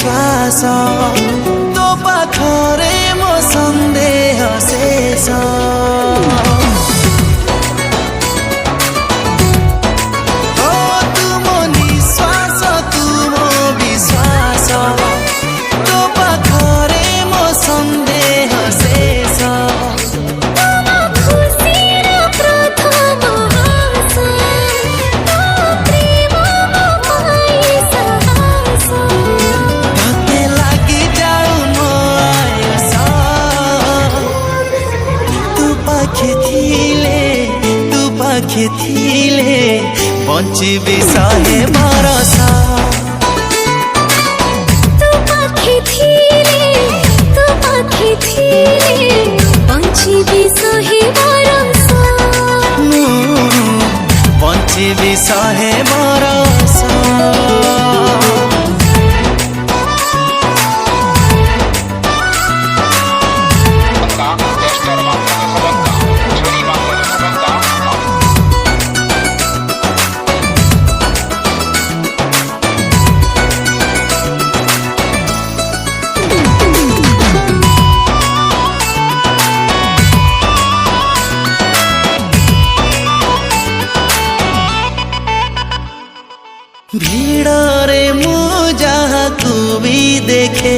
विश्वास तो पाखरे मो संदेह शेष थिले बंचिबी सहे भरोसा तू पाखे थिले बंचिबी सहे भरोसा बंचिबी सहे भरोसा भीड़ रे मु जहाँ तू भी देखे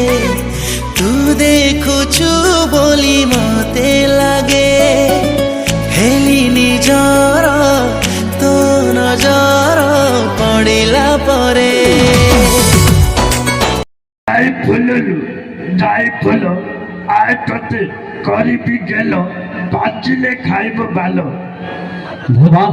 तू देखुछु बोली मते लगे हेली निजर तो नजर पड़िला परे जाई फुल आए तते करीबी गेल बाजिले खाइब बाल भोबा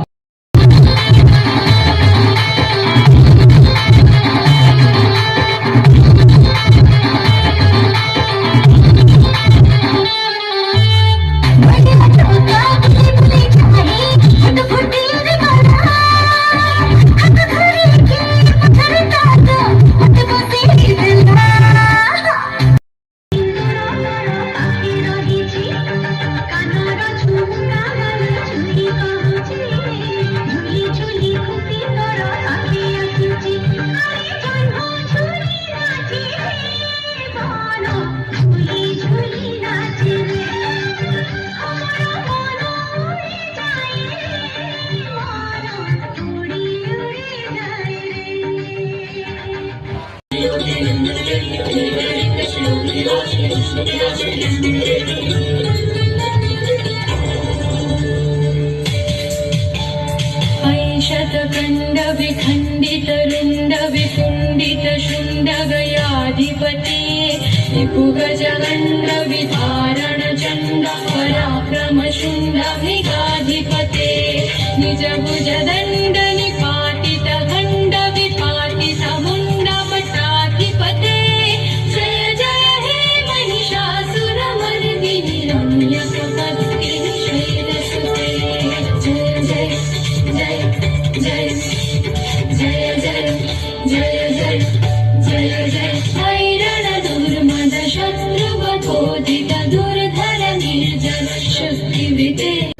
शतखंड विखंडित रुंड विकुंडित शुंड गयाधिपति गजगंड विधारण चंड पराक्रम शुंड मृगाधिपते निज भुज दंड निपातित खंड विपातित मुंड पटाधिपते जय जय हे महिषासुर मर्दिनि रम्यक कत्ति शैलसुते जय जय जय जय जय जय जय जय जय हैरण दुर्मद शत्रुवधोदित दुर्धर निर्जर शक्ति विदे